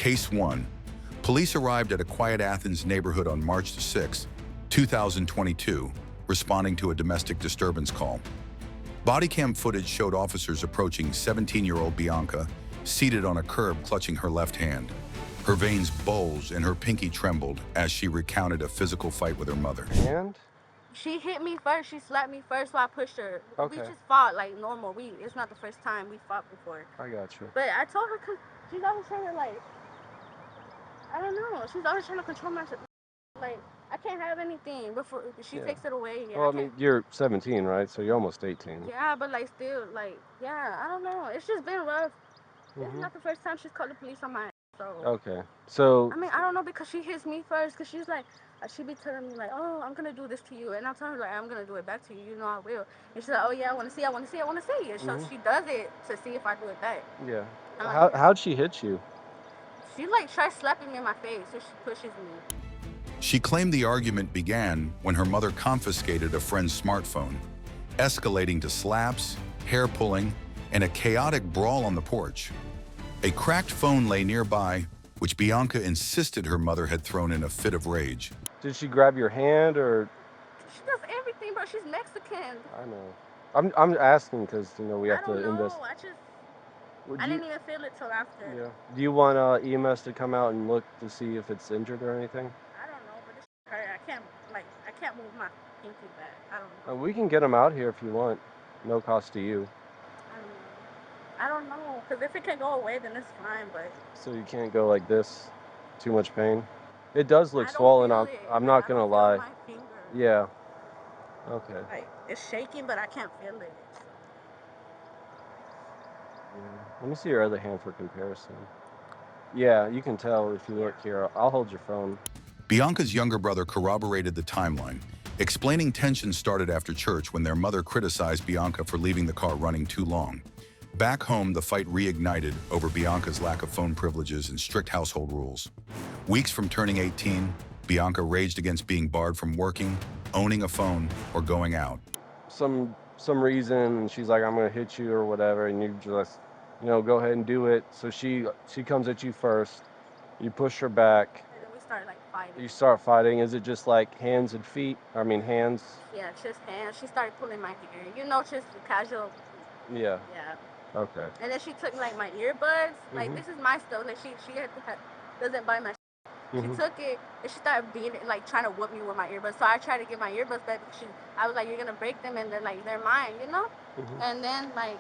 Case 1. Police arrived at a quiet Athens neighborhood on March 6, 2022, responding to a domestic disturbance call. Bodycam footage showed officers approaching 17-year-old Bianca, seated on a curb clutching her left hand. Her veins bulged and her pinky trembled as she recounted a physical fight with her mother. And? She hit me first, she slapped me first, so I pushed her. Okay. We just fought like normal. It's not the first time we fought before. I got you. But I told her, cause she's always trying to like, I don't know, she's always trying to control my shit. Like, I can't have anything before she takes it away. Well, I mean, you're 17, right? So you're almost 18. Yeah, but like still, like, yeah, I don't know. It's just been rough. It's not the first time she's called the police on my ass, so. Okay, so. I mean, I don't know, because she hits me first, because she's like, she be telling me like, oh, I'm gonna do this to you, and I'm telling her like, I'm gonna do it back to you, you know I will. And she's like, oh yeah, I wanna see, I wanna see, I wanna see. And so she does it to see if I do it back. Yeah. Like, How'd she hit you? She like tries slapping me in my face, so she pushes me. She claimed the argument began when her mother confiscated a friend's smartphone, escalating to slaps, hair pulling, and a chaotic brawl on the porch. A cracked phone lay nearby, which Bianca insisted her mother had thrown in a fit of rage. Did she grab your hand or? She does everything, bro. She's Mexican. I know. I'm asking because, you know, we have to invest. I didn't even feel it till after. Yeah. Do you want EMS to come out and look to see if it's injured or anything? I don't know, but this hurt. I can't move my pinky back. I don't know. We can get them out here if you want. No cost to you. I don't know, because if it can go away, then it's fine, but. So you can't go like this? Too much pain? It does look swollen. I'm not gonna lie. My finger. Yeah. Okay. Like, it's shaking, but I can't feel it. Yeah. Let me see your other hand for comparison. Yeah, you can tell if you look here. I'll hold your phone. Bianca's younger brother corroborated the timeline, explaining tension started after church when their mother criticized Bianca for leaving the car running too long. Back home, the fight reignited over Bianca's lack of phone privileges and strict household rules. Weeks from turning 18, Bianca raged against being barred from working, owning a phone, or going out. Some reason, and she's like, I'm gonna hit you or whatever, and you just, you know, go ahead and do it. So she comes at you first. You push her back. And then we start like fighting. You start fighting. Is it just like hands and feet? I mean, hands? Yeah, just hands. She started pulling my hair. You know, just casual. Yeah. Yeah. Okay. And then she took like my earbuds. Like, this is my stuff. Like, she doesn't buy my She took it and she started beating it, like trying to whoop me with my earbuds. So I tried to get my earbuds back because I was like, you're gonna break them, and then like they're mine, you know? And then like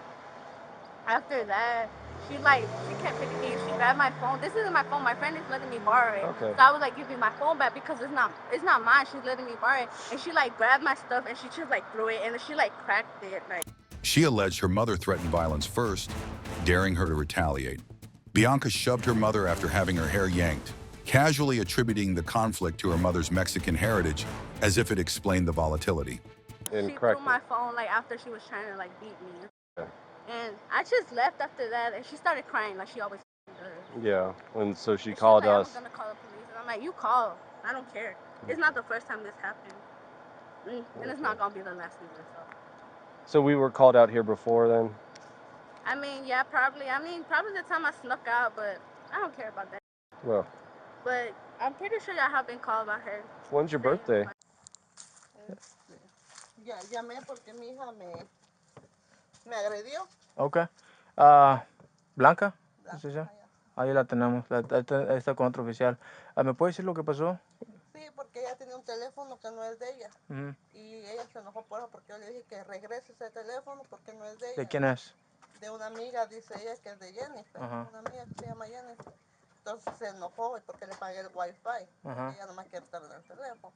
after that, she kept picking me. She grabbed my phone. This isn't my phone. My friend is letting me borrow it. Okay. So I was like, give me my phone back because it's not mine. She's letting me borrow it. And she like grabbed my stuff and she just like threw it, and then she like cracked it. Like. She alleged her mother threatened violence first, daring her to retaliate. Bianca shoved her mother after having her hair yanked, casually attributing the conflict to her mother's Mexican heritage as if it explained the volatility. She threw my phone like after she was trying to like beat me. Okay. And I just left after that, and she started crying like she always does. Yeah, and so she called us. I'm gonna call the police, and I'm like, you call. I don't care. It's not the first time this happened, and it's not gonna be the last either. So we were called out here before then? I mean, yeah, probably. I mean, probably the time I snuck out, but I don't care about that. Well. But I'm pretty sure y'all have been called about her. When's your birthday? Ya llamé porque mi hija me agredió. Okay. Blanca. ¿Sí, sí? Ahí la tenemos. Está con otro oficial. ¿Me puede decir lo que pasó? Sí, porque ella tenía un teléfono que no es de ella. Y ella se enojó por eso porque yo le dije que regrese ese teléfono porque no es de ella. ¿De quién es? De una amiga, dice ella, que es de Jennifer. Una amiga que se llama Jennifer. Entonces se enojó porque le pagué el wifi. Ella nomás quiere estar en el teléfono.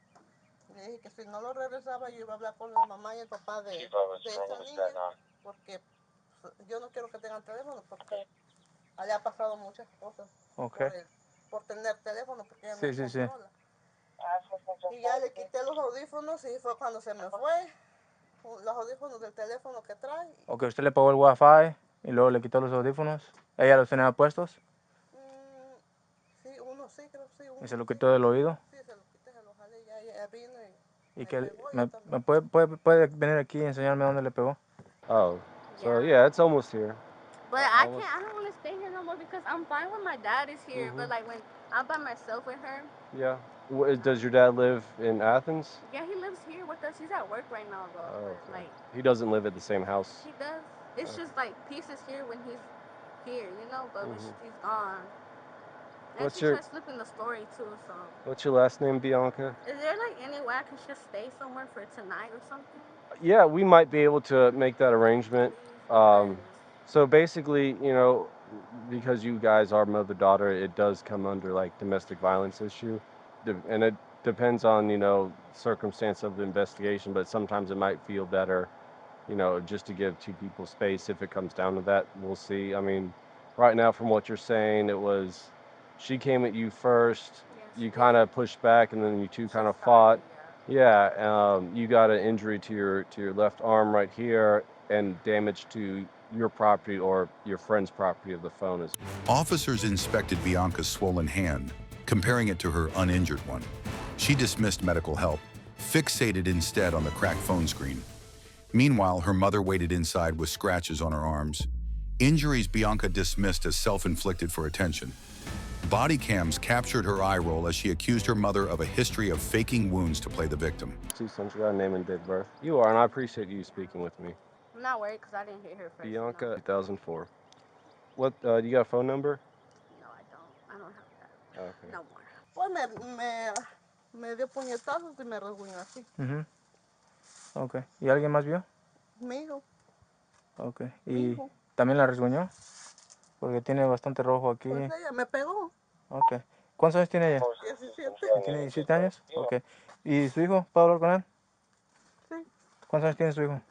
Le dije que si no lo regresaba, yo iba a hablar con la mamá y el papá de esa niña. Porque yo no quiero que tengan teléfono porque allá ha pasado muchas cosas. Por tener teléfono, porque ella no controla. Y ya le quité los audífonos y fue cuando se me fue. Los audífonos del teléfono que trae. Ok, usted le pagó el wifi y luego le quitó los audífonos. ¿Ella los tenía puestos? Sí, uno sí, creo que sí. ¿Y se lo quitó del oído? Sí, se lo quité, se lo jalé, ya vino y que me puede venir aquí y enseñarme dónde le pegó? Oh, so yeah, it's almost here. But I can't. I don't want to stay here no more because I'm fine when my dad is here. But like when I'm by myself with her. Yeah. Does your dad live in Athens? Yeah, he lives here with us. He's at work right now though. Oh, But, okay. like He doesn't live at the same house. he does. It's just like pieces here when he's here, you know. But when he's gone, and she tries flipping the story too. So. What's your last name, Bianca? Is there like any way I can just stay somewhere for tonight or something? Yeah, we might be able to make that arrangement. So basically, you know, because you guys are mother-daughter, it does come under like domestic violence issue, and it depends on, you know, circumstance of the investigation. But sometimes it might feel better, you know, just to give two people space if it comes down to that. We'll see. I mean, right now, from what you're saying, it was she came at you first. Yes, You kind of pushed back, and then you two kind of fought. Yeah, you got an injury to your left arm right here, and damage to your property or your friend's property of the phone as well. Officers inspected Bianca's swollen hand, comparing it to her uninjured one. She dismissed medical help, fixated instead on the cracked phone screen. Meanwhile, her mother waited inside with scratches on her arms. Injuries Bianca dismissed as self-inflicted for attention. Body cams captured her eye roll as she accused her mother of a history of faking wounds to play the victim. Two sons, you got a name and date of birth. You are, and I appreciate you speaking with me. I'm not worried because I didn't hit her first. Bianca, 2004. What, you got a phone number? No, I don't. I don't have that. Okay. No more. Pues me dio puñetazos y me rasguñó así. Okay. ¿Y alguien más vio? Mi hijo. Okay. ¿Y también la rasguñó? Porque tiene bastante rojo aquí. Pues ella me pegó. Okay. ¿Cuántos años tiene ella? 17. ¿Tiene 17 años? Okay. ¿Y su hijo? ¿Puedo hablar con él? Sí. ¿Cuántos años tiene su hijo?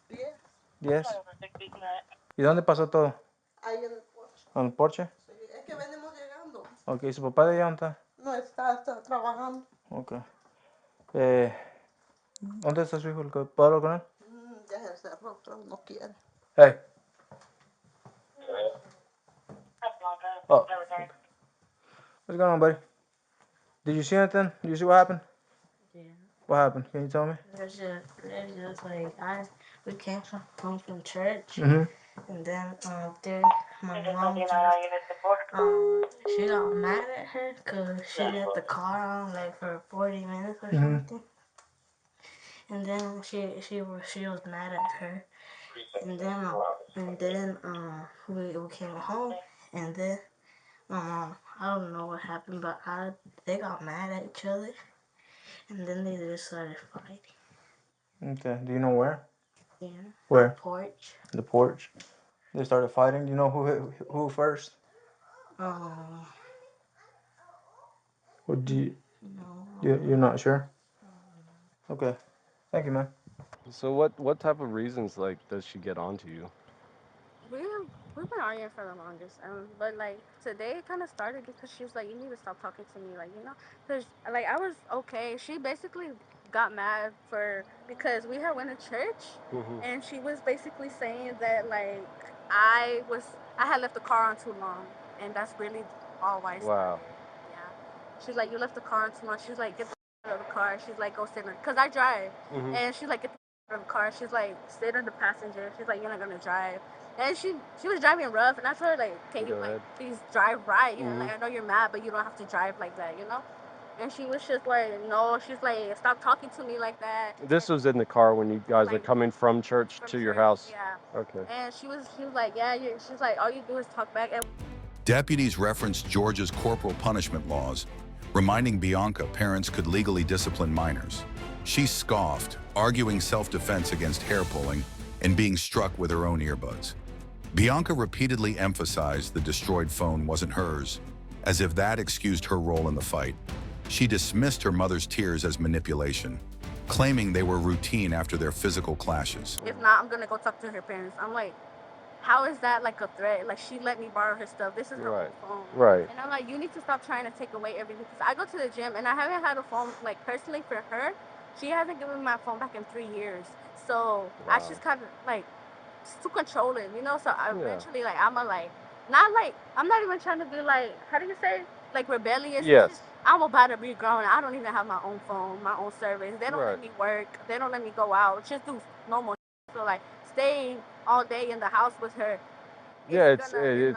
10. 10. ¿Y dónde pasó todo? Ahí en el porche. ¿En el porche? Sí, es que venimos llegando. Ok, ¿su papá de ella dónde está? No está trabajando. Ok. ¿Dónde está su hijo? ¿Puedo hablar con él? Ya se cerró, pero no quiere. Hey. Oh. Okay. What's going on, buddy? Did you see anything? Did you see what happened? Yeah. What happened? Can you tell me? There's just like we came home from church, Mm-hmm. and then there my mom just she got mad at her because she left the car on like for 40 minutes or something, and then she was mad at her, and then we came home, and then I don't know what happened, but they got mad at each other, and then they just started fighting. Okay. Do you know where? Yeah. Where? The porch. The porch. They started fighting. Do you know who first? Or do you? No. You're not sure? Okay. Thank you, man. So what type of reasons like does she get onto you? We've been arguing for the longest, but like today it kind of started because she was like, "You need to stop talking to me," like because like I was okay. She basically got mad because we had went to church, and she was basically saying that like I had left the car on too long, and that's really all why. Wow. Yeah, she's like, "You left the car on too long." She's like, "Get the out of the car." She's like, "Go sit in," because I drive, and she's like, "Get the out of the car." She's like, "Sit in the passenger." She's like, "You're not gonna drive." And she was driving rough, and I told her like, "Can you like please drive right? You know, like I know you're mad, but you don't have to drive like that, you know." And she was just like, "No." She's like, "Stop talking to me like that." This was in the car when you guys are coming from church to your house. Yeah. Okay. And she was like, "Yeah." She's like, "All you do is talk back." And Deputies referenced Georgia's corporal punishment laws, reminding Bianca parents could legally discipline minors. She scoffed, arguing self-defense against hair pulling and being struck with her own earbuds. Bianca repeatedly emphasized the destroyed phone wasn't hers, as if that excused her role in the fight. She dismissed her mother's tears as manipulation, claiming they were routine after their physical clashes. If not, I'm gonna go talk to her parents. I'm like, how is that like a threat? Like she let me borrow her stuff. This is her own phone. Right. And I'm like, you need to stop trying to take away everything. Because I go to the gym and I haven't had a phone like personally for her. She hasn't given me my phone back in 3 years. So I just kind of like it's too controlling, you know. So I eventually like I'm I'm not even trying to be like how do you say like rebellious. Yes. I'm about to be grown. I don't even have my own phone, my own service. They don't let me work. They don't let me go out. Just do normal. So like staying all day in the house with her Yeah, it's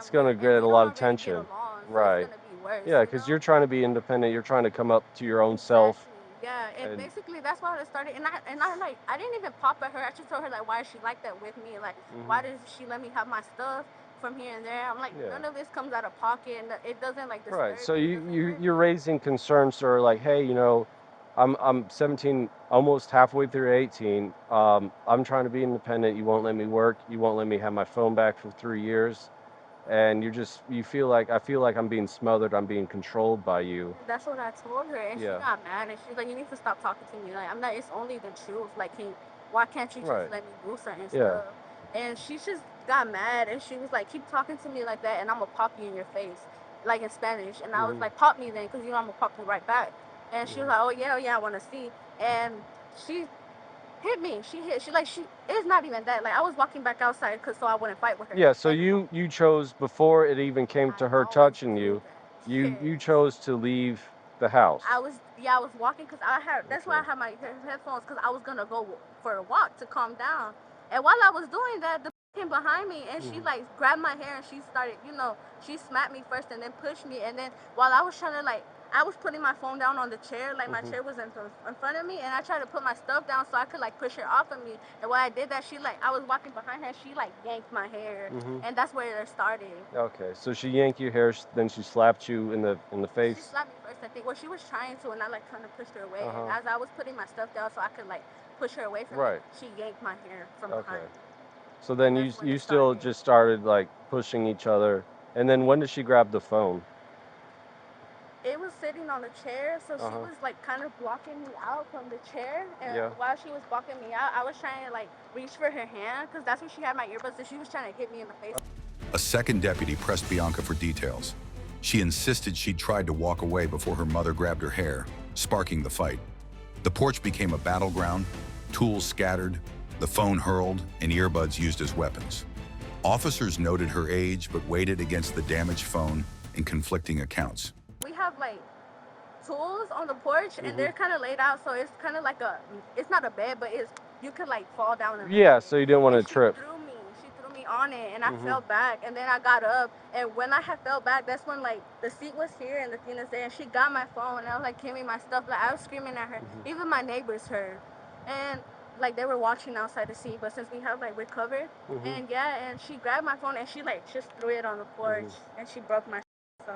gonna and get we a don't lot of already get tension. along, so it's Right. gonna be worse. Yeah, You because know? you're trying to be independent. You're trying to come up to your own self. Exactly. Yeah, and And basically that's why it started. And I like I didn't even pop at her. I just told her like, why is she like that with me? Like, why does she let me have my stuff from here and there? I'm like, Yeah. none of this comes out of pocket, and it doesn't like disturb Right. So me. It doesn't hurt you're me. raising concerns that are like, hey, I'm 17, almost halfway through 18. I'm trying to be independent. You won't let me work. You won't let me have my phone back for 3 years. And you feel like I feel like I'm being smothered. I'm being controlled by you. And that's what I told her, and she Yeah. got mad, and she's like, "You need to stop talking to me. Like, I'm not. It's only the truth. Like, why can't you just Right. let me do certain Yeah. stuff?" And she just got mad, and she was like, "Keep talking to me like that, and I'm gonna pop you in your face, like in Spanish." And I was like, "Pop me then, because I'm gonna pop you right back." And she was like, "Oh yeah, oh, yeah, I want to see." And she hit me. She. It's not even that. Like, I was walking back outside, so I wouldn't fight with her. Yeah, so And you chose before it even came I to her always touching do you, that. you Yes. chose to leave the house. I was walking because I had. That's why I Okay. had my headphones because I was gonna go for a walk to calm down. And while I was doing that, the came behind me and she like grabbed my hair and she started, she smacked me first and then pushed me. And then while I was trying to like, I was putting my phone down on the chair, like my chair was in front of me, and I tried to put my stuff down so I could like push her off of me. And while I did that, I was walking behind her, she like yanked my hair, and that's where it started. Okay, so she yanked your hair, then she slapped you in the She face. slapped me first, I think. Well, she was trying to, and I like trying to push her away. And Uh-huh. as I was putting my stuff down so I could like push her away from Right. me, she yanked my hair from Okay. behind. So then And you that's when you it still started. just started like pushing each other. And then when did she grab the phone? It was sitting on a chair, so she Uh-huh. was like kind of blocking me out from the chair. And Yeah. while she was blocking me out, I was trying to like reach for her hand because that's when she had my earbuds, and she was trying to hit me in the face. A second deputy pressed Bianca for details. She insisted she'd tried to walk away before her mother grabbed her hair, sparking the fight. The porch became a battleground, tools scattered, the phone hurled, and earbuds used as weapons. Officers noted her age but weighed it against the damaged phone and conflicting accounts. We have like tools on the porch, and they're kind of laid out, so it's kind of like it's not a bed, but you could like fall down and Yeah, land so you didn't want and to trip. she threw me on it, and I fell back, and then I got up, and when I had fell back, that's when like the seat was here and the thing is there, and she got my phone, and I was like, give me my stuff. Like, I was screaming at her. Even my neighbors heard, and like they were watching outside to see, but since we have like recovered, and yeah, and she grabbed my phone and she like just threw it on the porch, and she broke my so.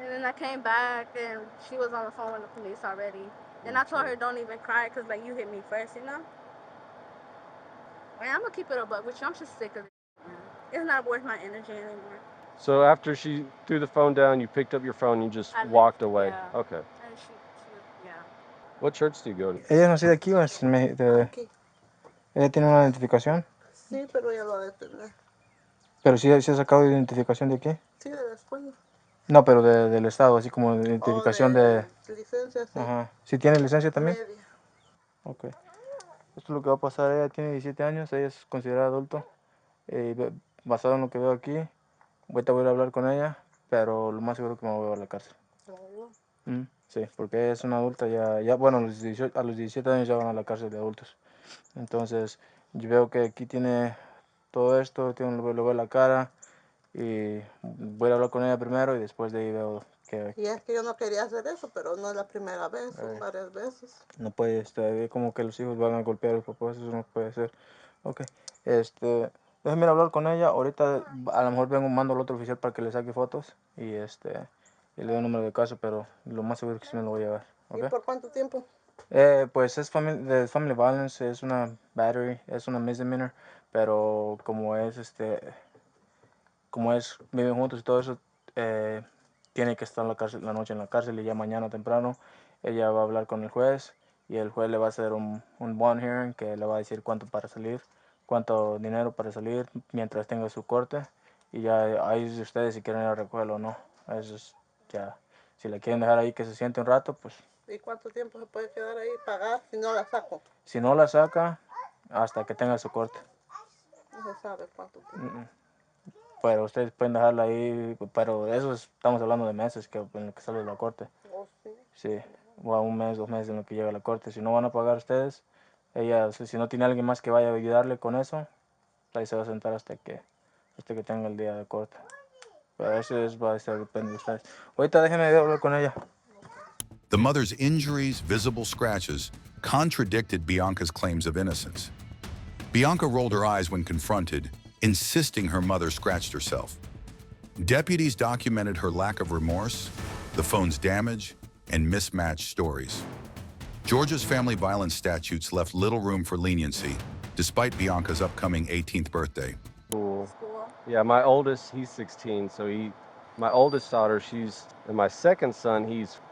And then I came back and she was on the phone with the police already. And I told her, don't even cry because, like, you hit me first, you know? And I'm going to keep it a buck with you. I'm just sick of it. Man. It's not worth my energy anymore. So after she threw the phone down, you picked up your phone, you just I walked left, away. yeah. Okay. And yeah. What church do you go to? ¿Ella no es de aquí o es Aquí. ella tiene una identificación? Sí, pero ya lo ha de tener. Pero sí, sí ha sacado identificación de aquí. Sí, de la escuela. No, pero del estado, así como identificación de... licencia, sí. Ajá. ¿Sí tiene licencia también? Media. Ok. Esto es lo que va a pasar. Ella tiene 17 años, ella es considerada adulto. Basado en lo que veo aquí, ahorita voy a ir a hablar con ella, pero lo más seguro que me voy a llevar a la cárcel. Sí, porque es una adulta ya bueno, a los 17 años ya van a la cárcel de adultos. Entonces, yo veo que aquí tiene todo esto, le veo la cara y voy a hablar con ella primero y después de ahí veo que Y es que yo no quería hacer eso, pero no es la primera vez, son varias veces. no puede, como que los hijos van a golpear a los papás, eso no puede ser. Ok, déjame ir a hablar con ella, ahorita a lo mejor mando al otro oficial para que le saque fotos y y le doy un número de caso, pero lo más seguro es que sí me lo voy a llevar. ¿Y ¿Ok? por cuánto tiempo? Pues es de family violence, es una battery, es una misdemeanor, pero viven juntos y todo eso, tiene que estar la noche en la cárcel y ya mañana temprano ella va a hablar con el juez y el juez le va a hacer un bond hearing que le va a decir cuánto dinero para salir mientras tenga su corte y ya ahí de ustedes si quieren ir a recogerlo o no. Eso es ya, si la quieren dejar ahí que se siente un rato, pues. ¿Y cuánto tiempo se puede quedar ahí pagar si no la saco? Si no la saca, hasta que tenga su corte. No se sabe cuánto tiempo. Pero ustedes pueden dejarla ahí, pero estamos hablando de meses en lo que sale de la corte. ¿Oh, sí? Sí, o a un mes, 2 meses en lo que llega a la corte. Si no van a pagar ustedes, ella, si no tiene alguien más que vaya a ayudarle con eso, ahí se va a sentar hasta que hasta que tenga el día de corte. Pero eso va a ser depende de ustedes. Ahorita déjenme hablar con ella. The mother's injuries, visible scratches, contradicted Bianca's claims of innocence. Bianca rolled her eyes when confronted, insisting her mother scratched herself. Deputies documented her lack of remorse, the phone's damage, and mismatched stories. Georgia's family violence statutes left little room for leniency, despite Bianca's upcoming 18th birthday. School. School. Yeah, my oldest, he's 16, so my oldest daughter, and my second son,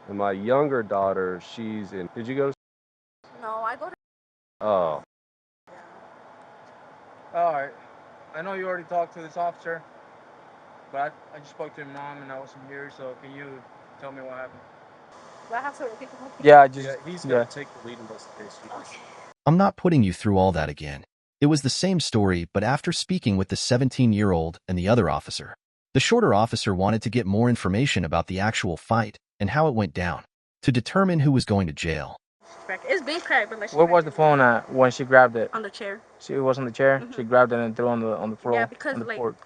and my younger daughter, she's in, did you go to, No, I go to. oh, All right. I know you already talked to this officer, but I just spoke to your mom and I wasn't here, so can you tell me what happened? Do I have to repeat the whole thing? Yeah, just yeah, he's gonna take the lead investigation. Okay. I'm not putting you through all that again. It was the same story, but after speaking with the 17-year-old and the other officer. The shorter officer wanted to get more information about the actual fight and how it went down, to determine who was going to jail. It's being cracked, but like. where was the phone at when she grabbed it? On the chair. She was on the chair. She grabbed it and threw it on the floor. Yeah, because on the like porch.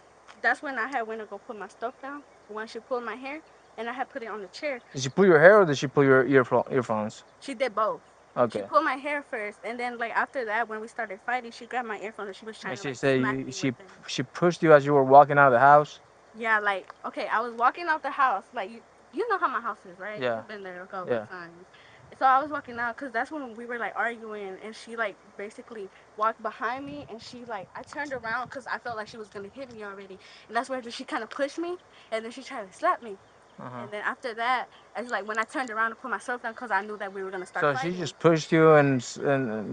that's when I had went to go put my stuff down. When she pulled my hair, and I had put it on the chair. Did she pull your hair or did she pull your earphones? She did both. Okay. She pulled my hair first, and then like after that, when we started fighting, she grabbed my earphone and she was trying And to she like said smack me she with it. she pushed you as you were walking out of the house. Yeah, like okay, I was walking out the house. Like you know how my house is, right? Yeah. You've been there a couple Yeah. of times. So I was walking out because that's when we were like arguing, and she like basically walked behind me, and she like I turned around because I felt like she was gonna hit me already, and that's where she kind of pushed me, and then she tried to slap me. And then after that, it's like when I turned around to put myself down because I knew that we were gonna start So fighting. she just pushed you and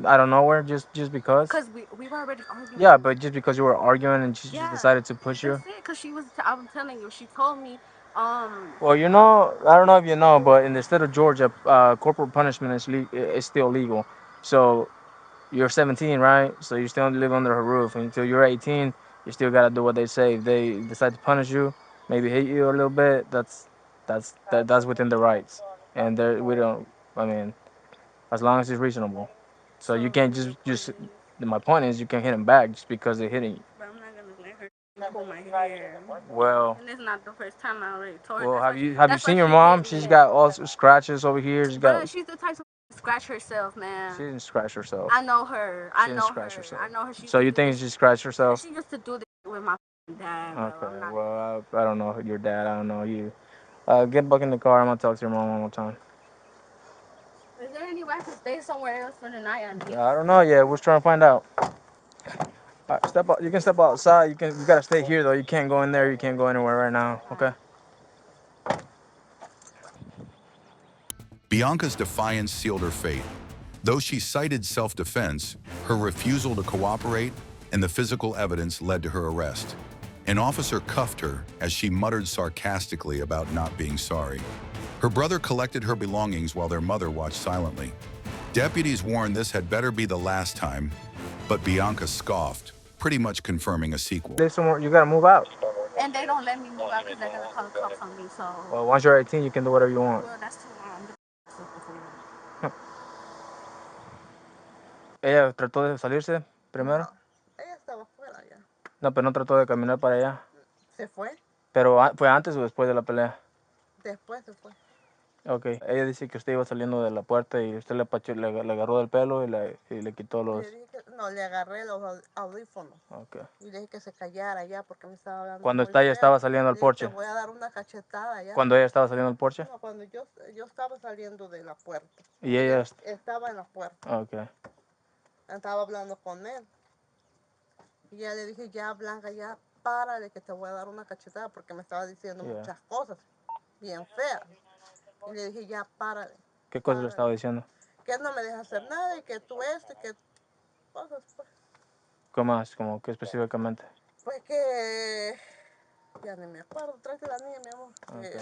I don't know where just because. Because we were already arguing. Yeah, but just because you were arguing and she just decided to push you. That's it. Because she was. I'm telling you, she told me. Well, you know, I don't know if you know, but in the state of Georgia, corporal punishment is still legal. So you're 17, right? So you still live under her roof. Until you're 18, you still gotta do what they say. If they decide to punish you, maybe hit you a little bit, that's within the rights. And there we don't. I mean, as long as it's reasonable. So you can't just. My point is, you can't hit them back just because they're hitting you. But I'm not gonna let her pull my hair. Well. And it's not the first time I already told her. Well, That's have you seen your mom? She's got all scratches over here. She's the type to scratch herself, man. She didn't scratch herself. I know her. She didn't scratch herself. I know her. So you think she scratched herself? She used to do this with my dad. Okay. Well, I don't know your dad. I don't know you. Get back in the car. I'm gonna talk to your mom one more time. Is there any way I can stay somewhere else for the night? I don't know yet. We're trying to find out. All right, step out. You can step outside. You gotta stay here though. You can't go in there. You can't go anywhere right now. Okay. Bianca's defiance sealed her fate. Though she cited self-defense, her refusal to cooperate and the physical evidence led to her arrest. An officer cuffed her as she muttered sarcastically about not being sorry. Her brother collected her belongings while their mother watched silently. Deputies warned this had better be the last time, but Bianca scoffed, pretty much confirming a sequel. There's somewhere you gotta move out. And they don't let me move out because they're gonna call the cops on me. So. Well, once you're 18, you can do whatever you want. Well, that's too long. Ella trató de salirse primero. No, ella estaba afuera ya. No, pero no trató de caminar para allá. Se fue, Pero fue antes o después de la pelea. después se fue. Okay. Ella dice que usted iba saliendo de la puerta y usted le agarró del pelo y le quitó los. Le dije no, le agarré los audífonos. Okay. Y le dije que se callara ya porque me estaba hablando. Cuando muy ella feo. estaba saliendo al Le dije, porche. te voy a dar una cachetada ya. Cuando ella estaba saliendo al porche. No, cuando yo estaba saliendo de la puerta. Y ella. Estaba en la puerta. Okay. Estaba hablando con él. Y ya le dije, ya Blanca, ya párale que te voy a dar una cachetada porque me estaba diciendo muchas cosas bien feas. Y le dije, ya párale. ¿Qué cosas le estaba diciendo? Que él no me deja hacer nada y que tú que cosas pues. ¿Qué más? ¿Cómo qué específicamente? Pues que ya ni me acuerdo, tráete la niña, mi amor. Okay.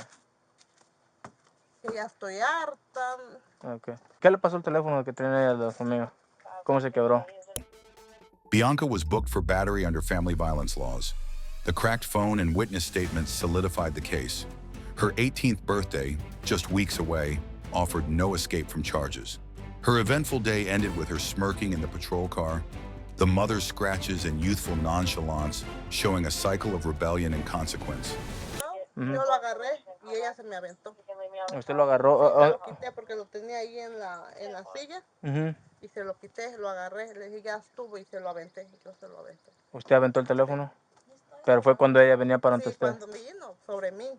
Que ya estoy harta. Okay. ¿Qué le pasó al teléfono que tiene ella de su amiga? ¿Cómo se quebró? Bianca was booked for battery under family violence laws. The cracked phone and witness statements solidified the case. Her 18th birthday, just weeks away, offered no escape from charges. Her eventful day ended with her smirking in the patrol car, The mother's scratches and youthful nonchalance showing a cycle of rebellion and consequence. Yo lo agarré y ella se me aventó. Usted lo agarró. Sí, se lo quité porque lo tenía ahí en la silla. Y se lo quité, lo agarré, le dije ya estuvo y se lo aventé. Yo se lo aventé. ¿Usted aventó el teléfono? Pero fue cuando ella venía para ante Sí, usted. cuando me vino sobre mí.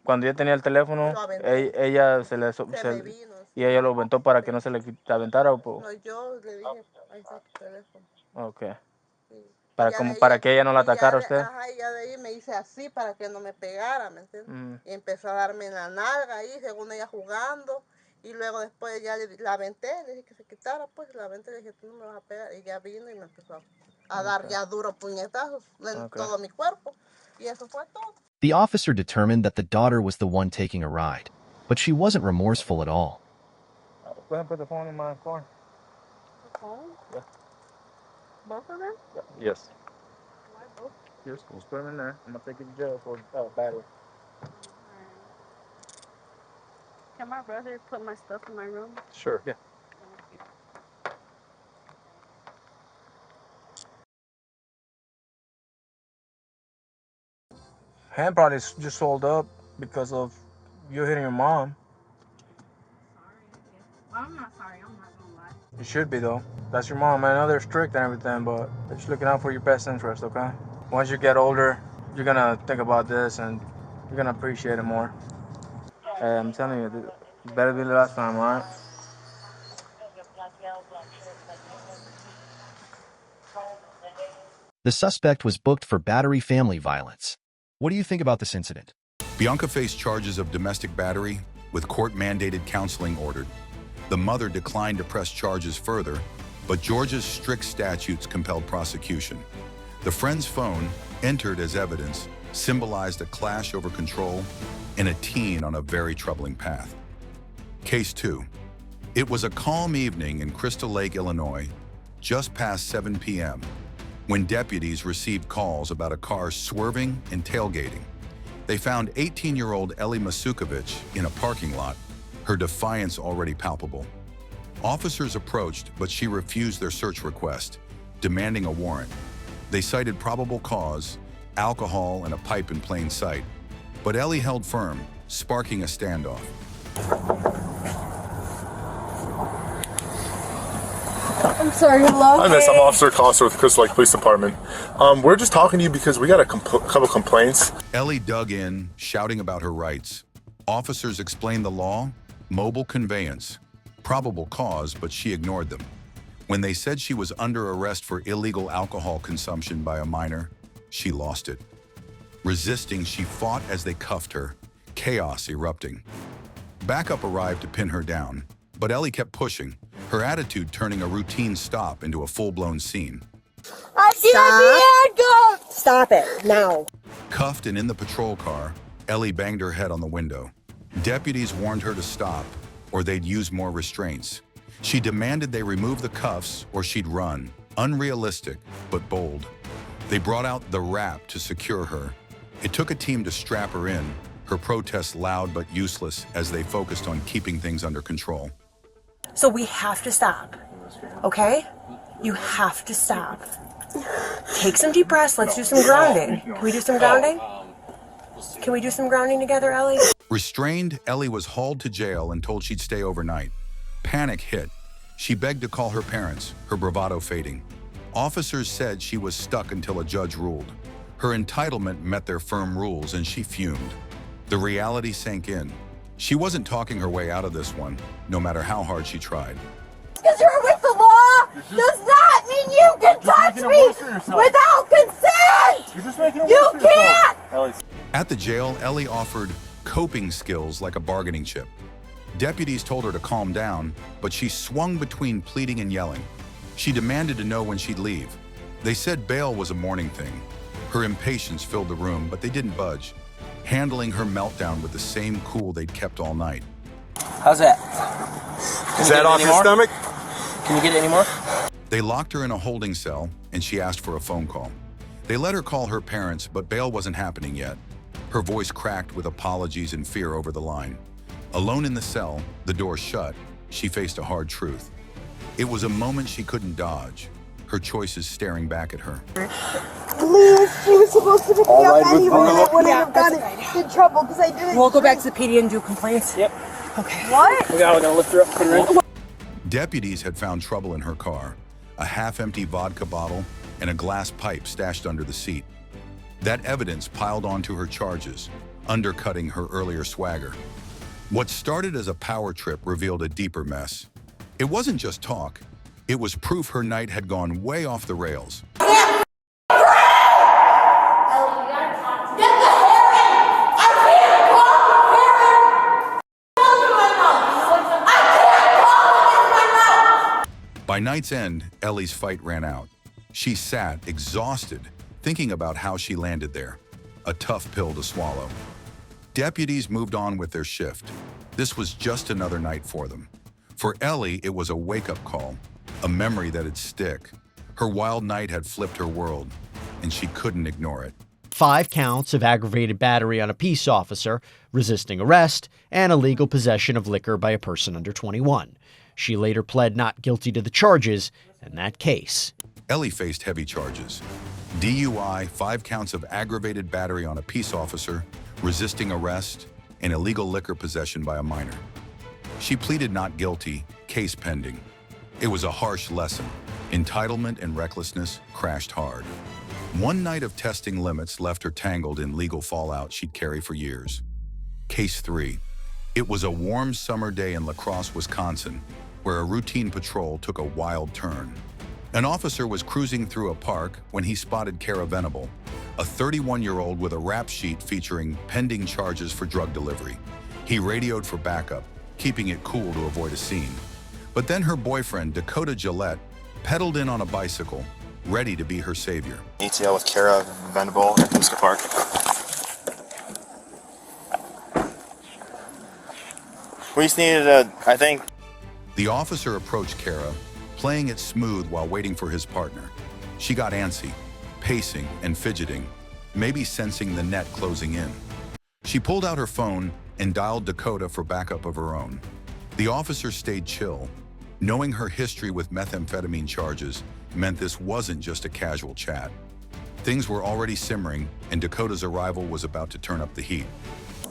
Cuando ella tenía el teléfono, Lo aventé. ella Me vino. y ella lo aventó para que no se le aventara. No, yo le dije, ahí está tu teléfono. Ok. Sí. Para que ella no la atacara a usted. Ajá, y ya de ahí me hice así para que no me pegara, ¿me entiendes? Y empezó a darme en la nalga ahí, según ella jugando. Y luego después ya la aventé, le dije que se quitara, pues la aventé, le dije, tú no me vas a pegar. Y ya vino y me empezó a dar ya duros puñetazos en todo mi cuerpo. Y eso fue todo. The officer determined that the daughter was the one taking a ride, but she wasn't remorseful at all. Go ahead and put the phone in my car. The phone? Yeah. Both of them? Yes. Why both? Just put them in there. I'm going to take you to jail for battery. Can my brother put my stuff in my room? Sure. Yeah. Hand probably just sold up because of you hitting your mom. Sorry. Well, I'm not sorry. I'm not gonna lie. You should be, though. That's your mom. I know they're strict and everything, but they're just looking out for your best interest, okay? Once you get older, you're going to think about this and you're going to appreciate it more. Hey, I'm telling you, it better be the last time, all right? The suspect was booked for battery family violence. What do you think about this incident? Bianca faced charges of domestic battery with court-mandated counseling ordered. The mother declined to press charges further, but Georgia's strict statutes compelled prosecution. The friend's phone, entered as evidence, symbolized a clash over control and a teen on a very troubling path. Case 2. It was a calm evening in Crystal Lake, Illinois, just past 7 p.m., when deputies received calls about a car swerving and tailgating. They found 18-year-old Ellie Masukovic in a parking lot, her defiance already palpable. Officers approached, but she refused their search request, demanding a warrant. They cited probable cause, alcohol, and a pipe in plain sight. But Ellie held firm, sparking a standoff. I'm sorry, hello? Hi, miss. I'm Officer Costa with Crystal Lake Police Department. We're just talking to you because we got a couple complaints. Ellie dug in, shouting about her rights. Officers explained the law, mobile conveyance, probable cause, but she ignored them. When they said she was under arrest for illegal alcohol consumption by a minor, she lost it. Resisting, she fought as they cuffed her, chaos erupting. Backup arrived to pin her down, but Ellie kept pushing, her attitude turning a routine stop into a full-blown scene. Stop it, now. Cuffed and in the patrol car, Ellie banged her head on the window. Deputies warned her to stop, or they'd use more restraints. She demanded they remove the cuffs or she'd run, unrealistic, but bold. They brought out the wrap to secure her. It took a team to strap her in, her protests loud but useless as they focused on keeping things under control. So we have to stop, okay? You have to stop. Take some deep breaths, let's do some grounding. Can we do some grounding? Can we do some grounding together, Ellie? Restrained, Ellie was hauled to jail and told she'd stay overnight. Panic hit. She begged to call her parents, her bravado fading. Officers said she was stuck until a judge ruled. Her entitlement met their firm rules and she fumed. The reality sank in. She wasn't talking her way out of this one, no matter how hard she tried. Because you're with the law does not mean you can touch me without consent! You're just making it You worse for yourself. can't! At the jail, Ellie offered coping skills like a bargaining chip. Deputies told her to calm down, but she swung between pleading and yelling. She demanded to know when she'd leave. They said bail was a morning thing. Her impatience filled the room, but they didn't budge, handling her meltdown with the same cool they'd kept all night. How's that? Is that off your stomach? Can you get it anymore? They locked her in a holding cell, and she asked for a phone call. They let her call her parents, but bail wasn't happening yet. Her voice cracked with apologies and fear over the line. Alone in the cell, the door shut, she faced a hard truth. It was a moment she couldn't dodge. her choices staring back at her. Please, she was supposed to pick me up anyway. I wouldn't have gotten in trouble because I didn't. We'll go back to the PD and do complaints. Yep. Okay. What? We're gonna lift her up, put her in. Deputies had found trouble in her car, a half-empty vodka bottle and a glass pipe stashed under the seat. That evidence piled onto her charges, undercutting her earlier swagger. What started as a power trip revealed a deeper mess. It wasn't just talk. It was proof her night had gone way off the rails. By night's end, Ellie's fight ran out. She sat, exhausted, thinking about how she landed there. A tough pill to swallow. Deputies moved on with their shift. This was just another night for them. For Ellie, it was a wake-up call, a memory that'd stick. Her wild night had flipped her world, and she couldn't ignore it. 5 counts of aggravated battery on a peace officer, resisting arrest, and illegal possession of liquor by a person under 21. She later pled not guilty to the charges in that case. Ellie faced heavy charges. DUI, 5 counts of aggravated battery on a peace officer, resisting arrest, and illegal liquor possession by a minor. She pleaded not guilty, case pending. It was a harsh lesson. Entitlement and recklessness crashed hard. One night of testing limits left her tangled in legal fallout she'd carry for years. Case 3. It was a warm summer day in La Crosse, Wisconsin, where a routine patrol took a wild turn. An officer was cruising through a park when he spotted Cara Venable, a 31-year-old with a rap sheet featuring pending charges for drug delivery. He radioed for backup, keeping it cool to avoid a scene. But then her boyfriend, Dakota Gillette, pedaled in on a bicycle, ready to be her savior. ATL with Cara Venable at Puska Park. We just needed I think. The officer approached Cara, playing it smooth while waiting for his partner. She got antsy, pacing and fidgeting, maybe sensing the net closing in. She pulled out her phone and dialed Dakota for backup of her own. The officer stayed chill, knowing her history with methamphetamine charges meant this wasn't just a casual chat. Things were already simmering, and Dakota's arrival was about to turn up the heat.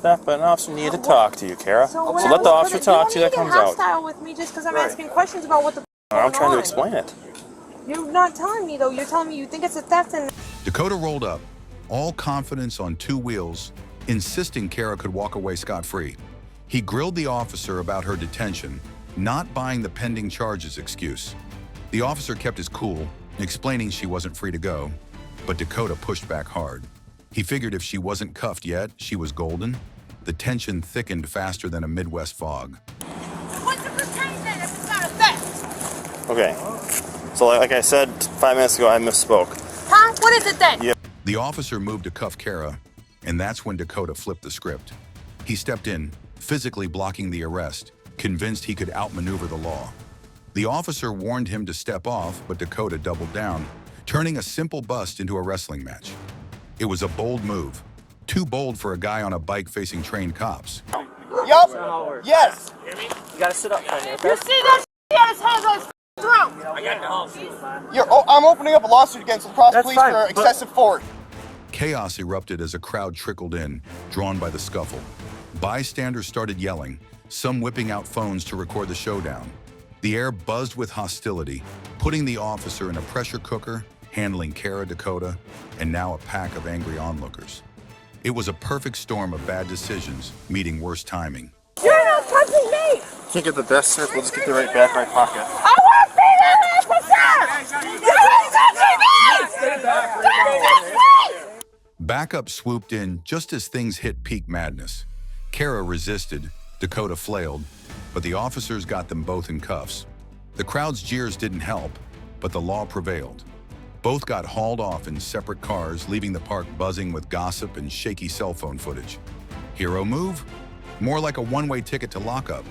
But an officer needed to talk to you, Cara. So let the officer talk to you. That comes out. You don't need to get hostile with me just because I'm asking questions about what the. I'm trying to explain it. You're not telling me though. You're telling me you think it's a theft and. Dakota rolled up, all confidence on 2 wheels, insisting Cara could walk away scot-free. He grilled the officer about her detention, not buying the pending charges excuse. The officer kept his cool, explaining she wasn't free to go, but Dakota pushed back hard. He figured if she wasn't cuffed yet, she was golden. The tension thickened faster than a Midwest fog. What's the pretend then if it's not a theft? Okay. So like I said 5 minutes ago, I misspoke. Huh? What is it then? Yeah. The officer moved to cuff Cara, and that's when Dakota flipped the script. He stepped in, physically blocking the arrest, convinced he could outmaneuver the law. The officer warned him to step off, but Dakota doubled down, turning a simple bust into a wrestling match. It was a bold move, too bold for a guy on a bike facing trained cops. Yup. Yes. You gotta sit up right now. You see that? He had his hands on his throat. I got no. I'm opening up a lawsuit against La Crosse Police for excessive force. Chaos erupted as a crowd trickled in, drawn by the scuffle. Bystanders started yelling, some whipping out phones to record the showdown. The air buzzed with hostility, putting the officer in a pressure cooker, handling Cara, Dakota, and now a pack of angry onlookers. It was a perfect storm of bad decisions meeting worse timing. You're not touching me! Can't get the best snip, we'll just get the right back right pocket. I want to be the officer! You're not touching me! Backup swooped in just as things hit peak madness. Cara resisted, Dakota flailed, but the officers got them both in cuffs. The crowd's jeers didn't help, but the law prevailed. Both got hauled off in separate cars, leaving the park buzzing with gossip and shaky cell phone footage. Hero move? More like a one-way ticket to lockup.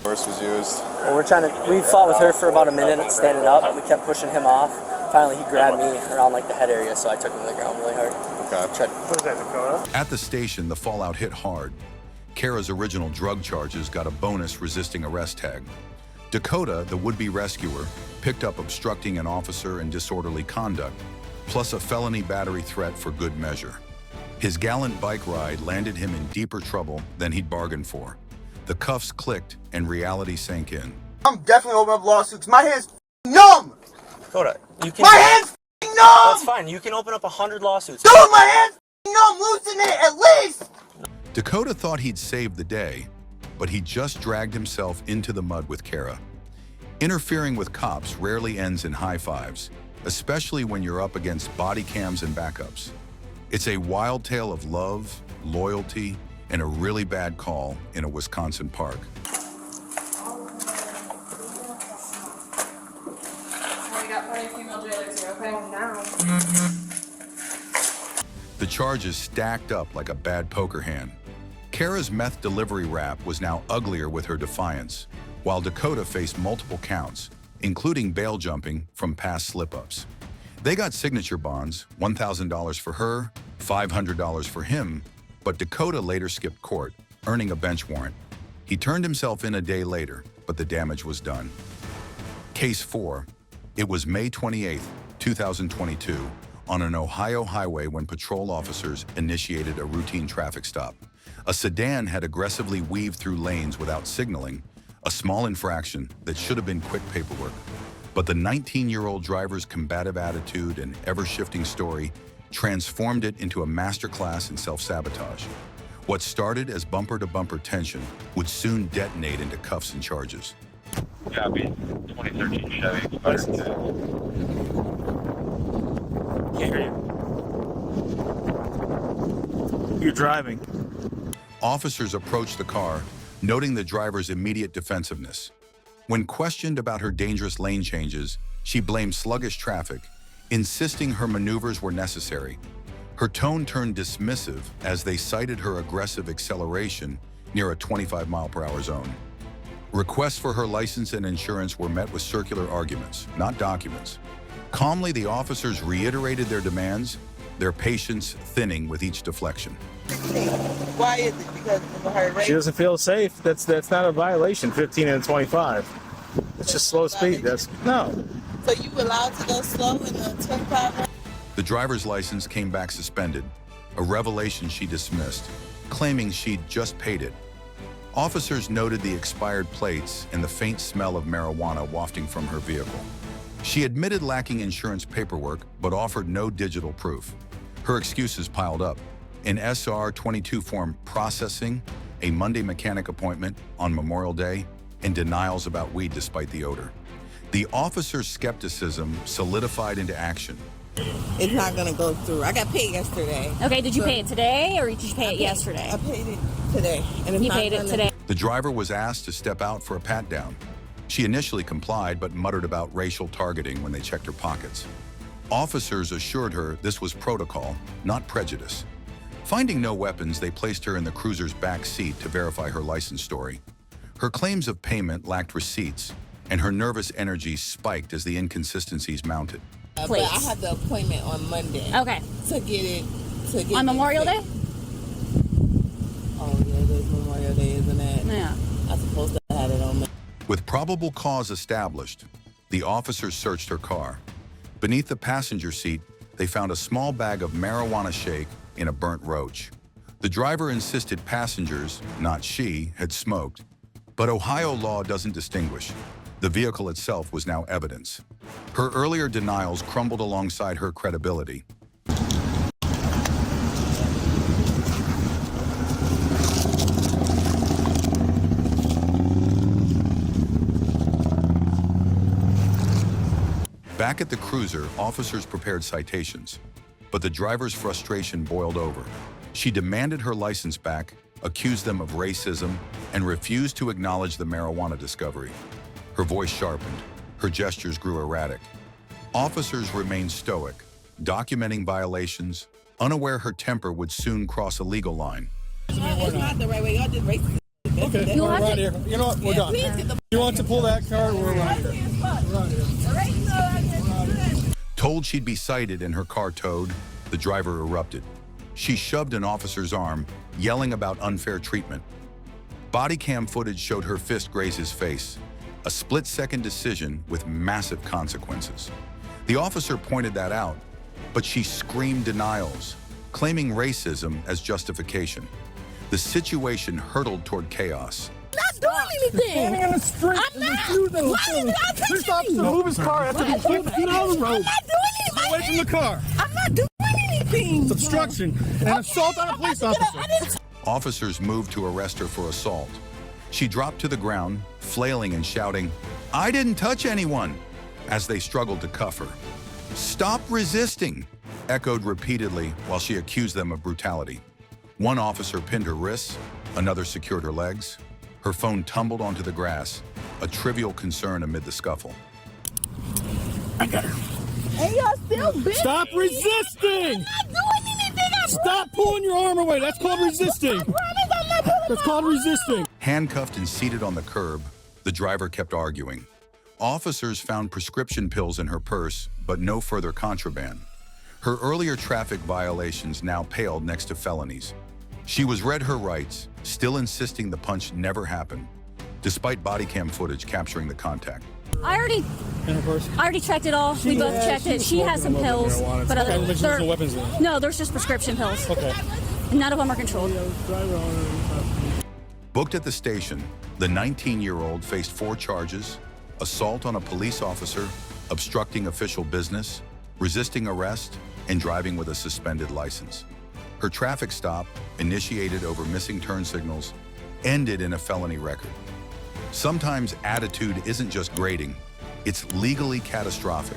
Force was used. Well, we fought with her for about a minute standing up. We kept pushing him off. Finally, he grabbed me around like the head area, so I took him to the ground really hard. Okay. What is that, Dakota? At the station, the fallout hit hard. Cara's original drug charges got a bonus resisting arrest tag. Dakota, the would-be rescuer, picked up obstructing an officer and disorderly conduct, plus a felony battery threat for good measure. His gallant bike ride landed him in deeper trouble than he'd bargained for. The cuffs clicked and reality sank in. I'm definitely opening up lawsuits. My hand's numb! Dakota, you can... My hand's numb! That's fine. You can open up 100 lawsuits. Dude, my hand's numb! Loosen it, at least! Dakota thought he'd saved the day, but he just dragged himself into the mud with Kara. Interfering with cops rarely ends in high fives, especially when you're up against body cams and backups. It's a wild tale of love, loyalty, and a really bad call in a Wisconsin park. We got plenty of female jailers here, okay? Now. The charges stacked up like a bad poker hand. Kara's meth delivery rap was now uglier with her defiance, while Dakota faced multiple counts, including bail jumping from past slip-ups. They got signature bonds, $1,000 for her, $500 for him, but Dakota later skipped court, earning a bench warrant. He turned himself in a day later, but the damage was done. Case 4. It was May 28, 2022, on an Ohio highway when patrol officers initiated a routine traffic stop. A sedan had aggressively weaved through lanes without signaling, a small infraction that should have been quick paperwork. But the 19-year-old driver's combative attitude and ever-shifting story transformed it into a masterclass in self-sabotage. What started as bumper-to-bumper tension would soon detonate into cuffs and charges. Copy. 2013 Chevy expired. Can't hear you. You're driving. Officers approached the car, noting the driver's immediate defensiveness. When questioned about her dangerous lane changes, she blamed sluggish traffic, insisting her maneuvers were necessary. Her tone turned dismissive as they cited her aggressive acceleration near a 25-mile-per-hour zone. Requests for her license and insurance were met with circular arguments, not documents. Calmly, the officers reiterated their demands, their patience thinning with each deflection. Why is it? Because of her race? She doesn't feel safe. That's not a violation, 15 and 25. It's just slow speed. No. So you allowed to go slow in the 25? The driver's license came back suspended, a revelation she dismissed, claiming she'd just paid it. Officers noted the expired plates and the faint smell of marijuana wafting from her vehicle. She admitted lacking insurance paperwork, but offered no digital proof. Her excuses piled up. An SR-22 form processing, a Monday mechanic appointment on Memorial Day, and denials about weed despite the odor. The officer's skepticism solidified into action. It's not going to go through. I got paid yesterday. Okay, did you pay it today or did you pay it yesterday? I paid it today. And you paid it today? The driver was asked to step out for a pat-down. She initially complied but muttered about racial targeting when they checked her pockets. Officers assured her this was protocol, not prejudice. Finding no weapons, they placed her in the cruiser's back seat to verify her license story. Her claims of payment lacked receipts, and her nervous energy spiked as the inconsistencies mounted. But I have the appointment on Monday. Okay. To get it. On Memorial Day? Oh, yeah, it is Memorial Day, isn't it? Yeah. I'm supposed to have it on Monday. With probable cause established, the officers searched her car. Beneath the passenger seat, they found a small bag of marijuana shake in a burnt roach. The driver insisted passengers, not she, had smoked. But Ohio law doesn't distinguish. The vehicle itself was now evidence. Her earlier denials crumbled alongside her credibility. Back at the cruiser, officers prepared citations, but the driver's frustration boiled over. She demanded her license back, accused them of racism, and refused to acknowledge the marijuana discovery. Her voice sharpened. Her gestures grew erratic. Officers remained stoic, documenting violations, unaware her temper would soon cross a legal line. It's not the right way. Y'all just racist. Okay, we're around here. You know what? We're done. You want to pull that card? We're around here. We're around here. Told she'd be cited and her car towed, the driver erupted. She shoved an officer's arm, yelling about unfair treatment. Bodycam footage showed her fist graze his face, a split-second decision with massive consequences. The officer pointed that out, but she screamed denials, claiming racism as justification. The situation hurtled toward chaos. Not doing anything. Standing in the street. I'm not. Why are you not touching Police officer, me? move his car after he flipped it on the road. I'm not doing anything. Get away from the car. I'm not doing anything. It's obstruction and assault on a police officer. Officers moved to arrest her for assault. She dropped to the ground, flailing and shouting, "I didn't touch anyone," as they struggled to cuff her. "Stop resisting," echoed repeatedly while she accused them of brutality. One officer pinned her wrists, another secured her legs. Her phone tumbled onto the grass, a trivial concern amid the scuffle. I got her. And y'all still bitching. Stop resisting! I'm not doing anything. Stop pulling your arm away. That's called resisting. I promise I'm not pulling That's my called arm. resisting. Handcuffed and seated on the curb, the driver kept arguing. Officers found prescription pills in her purse, but no further contraband. Her earlier traffic violations now paled next to felonies. She was read her rights, still insisting the punch never happened, despite body cam footage capturing the contact. I already checked it all. We both checked it. She has some pills, but There's no weapons in it. no, there's just prescription pills. Okay. None of them are controlled. Booked at the station, the 19-year-old faced 4 charges: assault on a police officer, obstructing official business, resisting arrest, and driving with a suspended license. Her traffic stop, initiated over missing turn signals, ended in a felony record. Sometimes attitude isn't just grating, it's legally catastrophic.